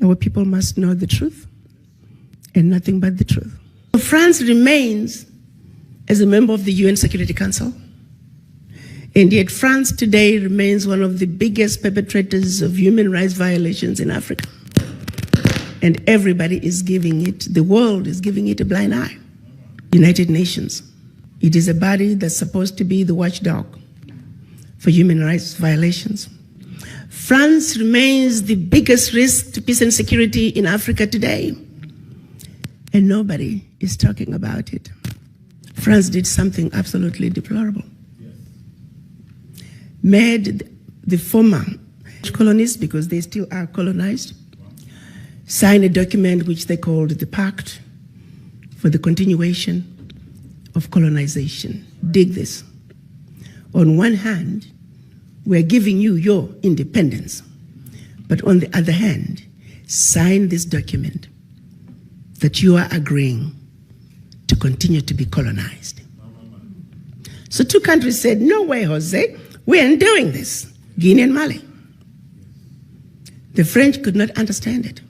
Our people must know the truth and nothing but the truth. France remains as a member of the UN Security Council, and yet France today remains one of the biggest perpetrators of human rights violations in Africa. And everybody is giving it, the world is giving it a blind eye. United Nations. It is a body that's supposed to be the watchdog for human rights violations. France remains the biggest risk to peace and security in Africa today, and nobody is talking about it. France did something absolutely deplorable. Made the former colonists, because they still are colonized, sign a document which they called the Pact for the Continuation of Colonization. Dig this. On one hand, we're giving you your independence, but on the other hand, sign this document that you are agreeing to continue to be colonized. So two countries said, no way, Jose, we aren't doing this, Guinea and Mali. The French could not understand it.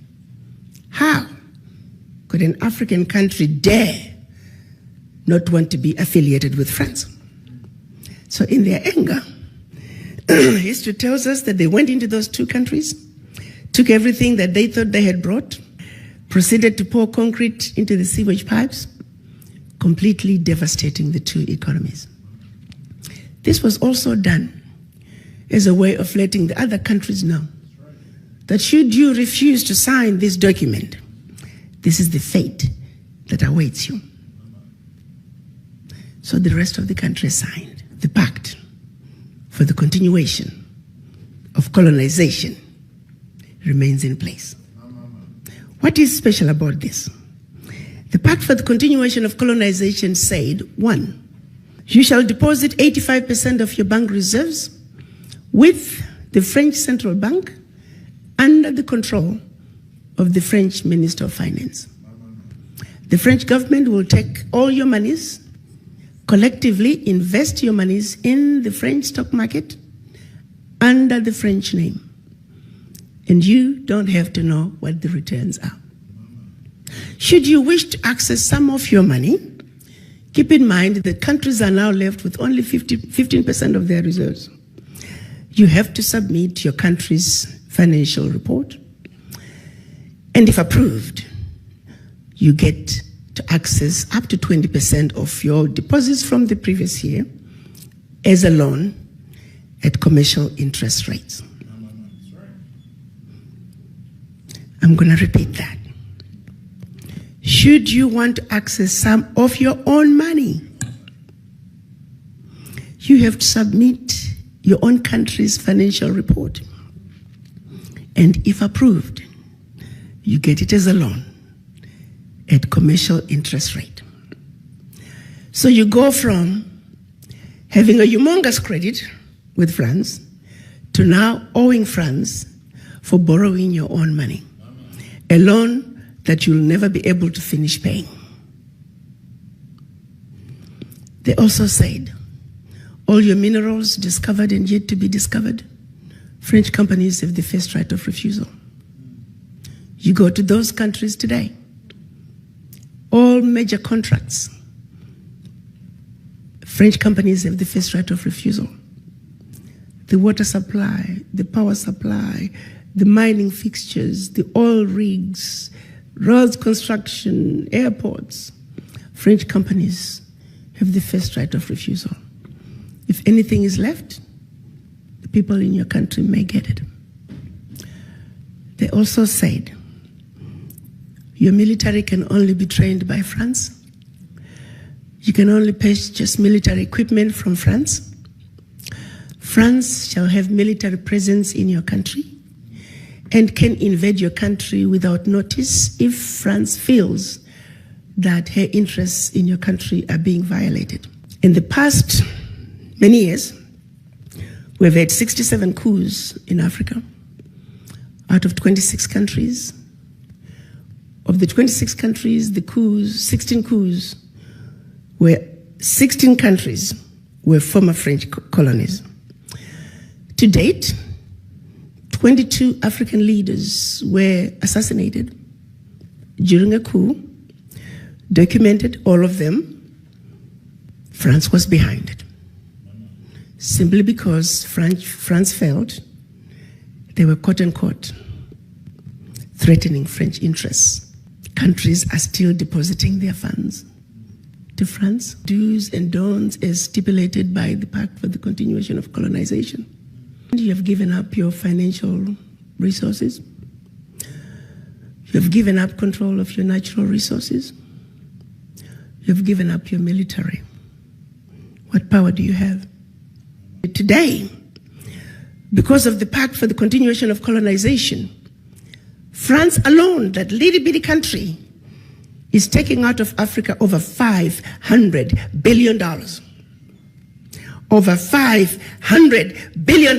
How could an African country dare not want to be affiliated with France? So in their anger, history tells us that they went into those two countries, took everything that they thought they had brought, proceeded to pour concrete into the sewage pipes, completely devastating the two economies. This was also done as a way of letting the other countries know that should you refuse to sign this document, this is the fate that awaits you. So the rest of the country signed the Pact for the Continuation of Colonization remains in place. What is special about this? The Pact for the Continuation of Colonization said, 1, you shall deposit 85% of your bank reserves with the French Central Bank under the control of the French Minister of Finance. The French government will take all your monies, collectively invest your monies in the French stock market under the French name. And you don't have to know what the returns are. Should you wish to access some of your money, keep in mind that countries are now left with only 15% of their reserves. You have to submit your country's financial report, and if approved, you get to access up to 20% of your deposits from the previous year as a loan at commercial interest rates. I'm going to repeat that. Should you want to access some of your own money, you have to submit your own country's financial report. And if approved, you get it as a loan at commercial interest rate. So you go from having a humongous credit with France to now owing France for borrowing your own money, a loan that you'll never be able to finish paying. They also said, all your minerals discovered and yet to be discovered, French companies have the first right of refusal. You go to those countries today, all major contracts, French companies have the first right of refusal. The water supply, the power supply, the mining fixtures, the oil rigs, roads construction, airports, French companies have the first right of refusal. If anything is left, the people in your country may get it. They also said, your military can only be trained by France. You can only purchase military equipment from France. France shall have military presence in your country and can invade your country without notice if France feels that her interests in your country are being violated. In the past many years, we've had 67 coups in Africa out of 26 countries. Of the 26 countries, the coups, 16 coups, 16 countries were former French colonies. To date, 22 African leaders were assassinated during a coup, documented all of them. France was behind it, simply because France felt they were quote-unquote threatening French interests. Countries are still depositing their funds to France. Do's and don'ts as stipulated by the Pact for the Continuation of Colonization. You have given up your financial resources. You have given up control of your natural resources. You have given up your military. What power do you have? Today, because of the Pact for the Continuation of Colonization, France alone, that little bitty country, is taking out of Africa over $500 billion. Over $500 billion.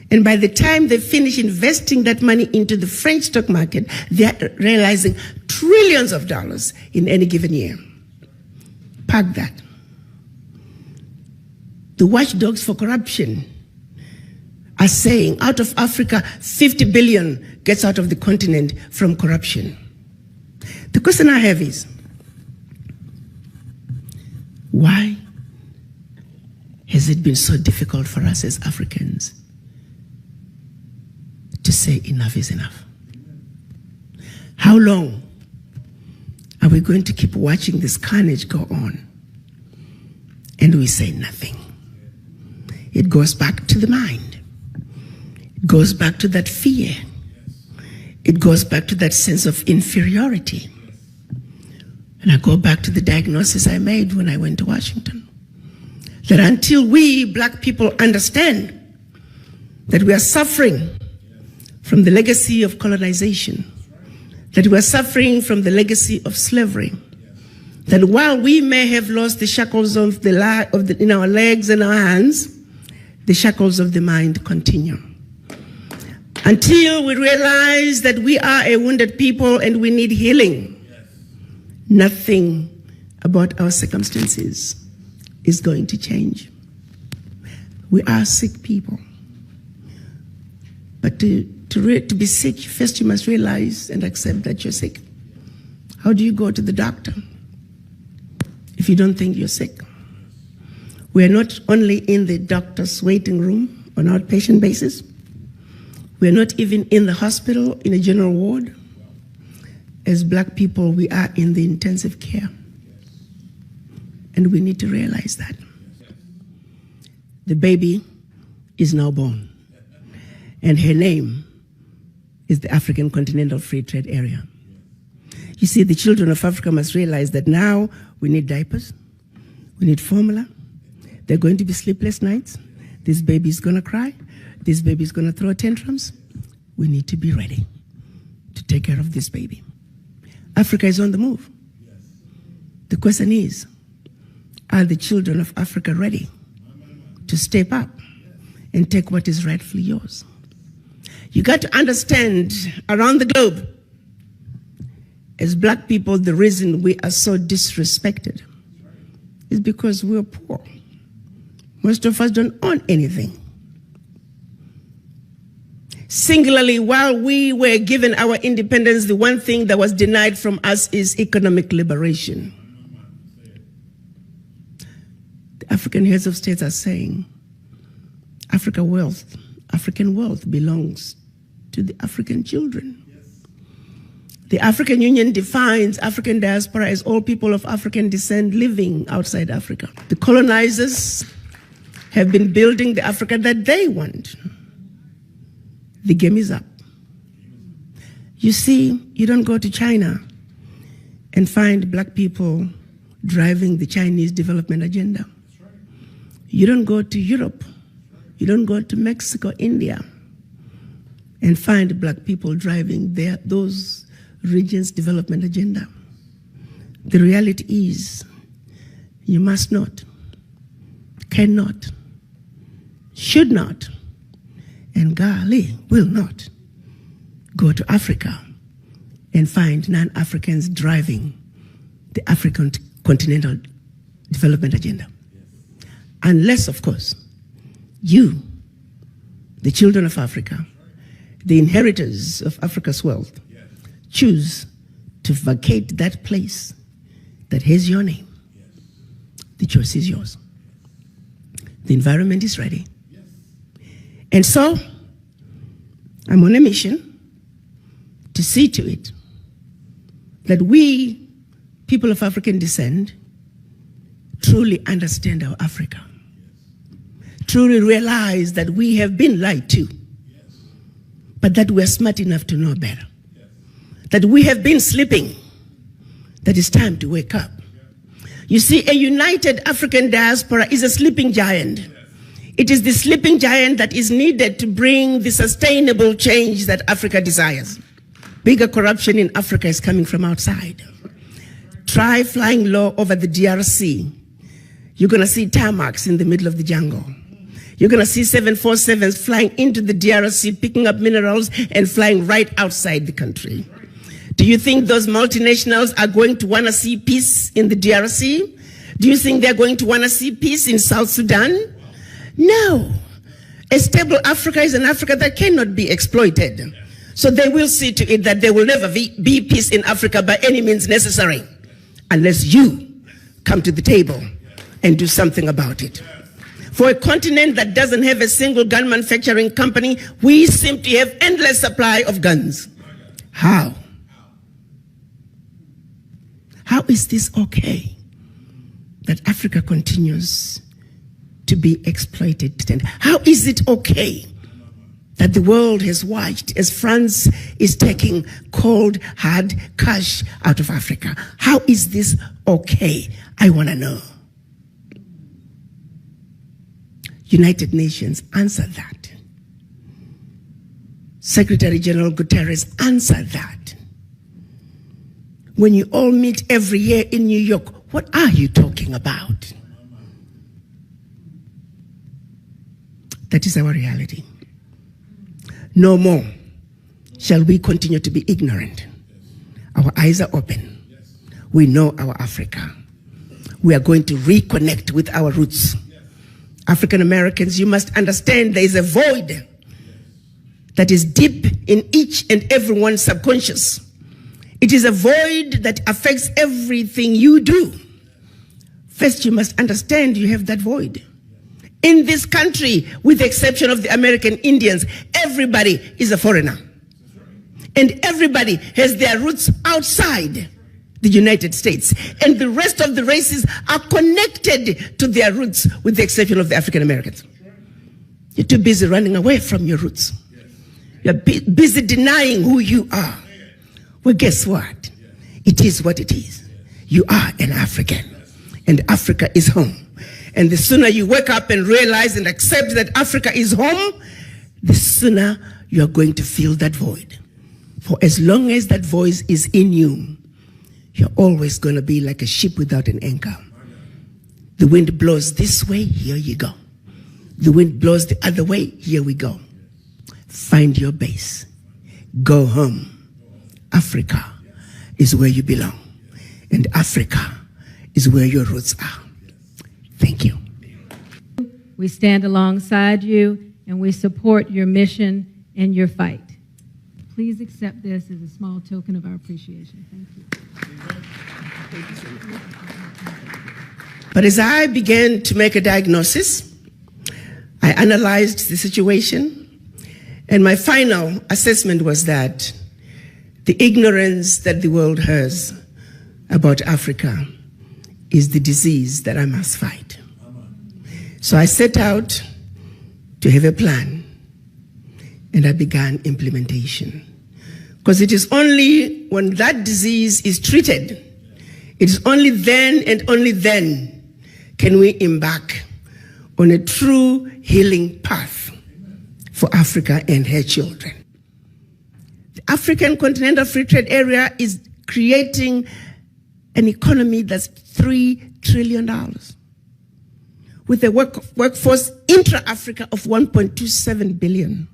And by the time they finish investing that money into the French stock market, they are realizing trillions of dollars in any given year. Park that. The watchdogs for corruption are saying out of Africa, 50 billion gets out of the continent from corruption. The question I have is, why has it been so difficult for us as Africans to say enough is enough? How long are we going to keep watching this carnage go on and we say nothing? It goes back to the mind. It goes back to that fear. It goes back to that sense of inferiority. And I go back to the diagnosis I made when I went to Washington. That until we black people understand that we are suffering from the legacy of colonization, that we are suffering from the legacy of slavery, that while we may have lost the shackles of in our legs and our hands, the shackles of the mind continue. Until we realize that we are a wounded people and we need healing, nothing about our circumstances is going to change. We are sick people. But to be sick, first you must realize and accept that you're sick. How do you go to the doctor if you don't think you're sick? We are not only in the doctor's waiting room on an outpatient basis. We are not even in the hospital in a general ward. As black people, we are in the intensive care. And we need to realize that. The baby is now born. And her name is the African Continental Free Trade Area. You see, the children of Africa must realize that now we need diapers, we need formula. There are going to be sleepless nights. This baby is going to cry. This baby is going to throw tantrums. We need to be ready to take care of this baby. Africa is on the move. The question is, are the children of Africa ready to step up and take what is rightfully yours? You got to understand, around the globe, as black people, the reason we are so disrespected is because we're poor. Most of us don't own anything. Singularly, while we were given our independence, the one thing that was denied from us is economic liberation. The African heads of states are saying African wealth belongs to the African children. The African Union defines African diaspora as all people of African descent living outside Africa. The colonizers have been building the Africa that they want. The game is up. You see, you don't go to China and find black people driving the Chinese development agenda. You don't go to Europe. You don't go to Mexico, India, and find black people driving those regions' development agenda. The reality is, you must not, cannot, should not, and golly, will not go to Africa and find non-Africans driving the African continental development agenda. Unless, of course, you the children of Africa, the inheritors of Africa's wealth, choose to vacate that place that has your name, the choice is yours. The environment is ready. And so, I'm on a mission to see to it that we, people of African descent, truly understand our Africa, truly realize that we have been lied to, but that we're smart enough to know better, that we have been sleeping, that it's time to wake up. You see, a united African diaspora is a sleeping giant. It is the sleeping giant that is needed to bring the sustainable change that Africa desires. Bigger corruption in Africa is coming from outside. Try flying low over the DRC. You're going to see tarmacs in the middle of the jungle. You're going to see 747s flying into the DRC, picking up minerals and flying right outside the country. Do you think those multinationals are going to want to see peace in the DRC? Do you think they're going to want to see peace in South Sudan? No. A stable Africa is an Africa that cannot be exploited. So they will see to it that there will never be peace in Africa by any means necessary, unless you come to the table and do something about it. For a continent that doesn't have a single gun manufacturing company, we simply have endless supply of guns. How? How is this okay that Africa continues to be exploited? How is it okay that the world has watched as France is taking cold, hard cash out of Africa? How is this okay? I want to know. United Nations, answer that. Secretary General Guterres, answer that. When you all meet every year in New York, what are you talking about? That is our reality. No more shall we continue to be ignorant. Our eyes are open. We know our Africa. We are going to reconnect with our roots. African Americans, you must understand there is a void that is deep in each and everyone's subconscious. It is a void that affects everything you do. First, you must understand you have that void. In this country, with the exception of the American Indians, everybody is a foreigner. And everybody has their roots outside the United States. And the rest of the races are connected to their roots, with the exception of the African Americans. You're too busy running away from your roots. You're busy denying who you are. Well, guess what? It is what it is. You are an African, and Africa is home. And the sooner you wake up and realize and accept that Africa is home, the sooner you're going to fill that void. For as long as that voice is in you, you're always going to be like a ship without an anchor. The wind blows this way, here you go. The wind blows the other way, here we go. Find your base. Go home. Africa is where you belong. And Africa is where your roots are. Thank you. We stand alongside you and we support your mission and your fight. Please accept this as a small token of our appreciation. Thank you. But as I began to make a diagnosis, I analyzed the situation, and my final assessment was that the ignorance that the world has about Africa is the disease that I must fight. So I set out to have a plan, and I began implementation. Because it is only when that disease is treated, it is only then and only then can we embark on a true healing path for Africa and her children. The African Continental Free Trade Area is creating an economy that's $3 trillion with a workforce intra-Africa of 1.27 billion.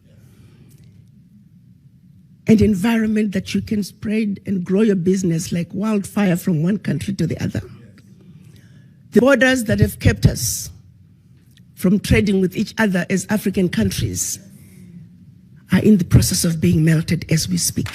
An environment that you can spread and grow your business like wildfire from one country to the other. The borders that have kept us from trading with each other as African countries are in the process of being melted as we speak.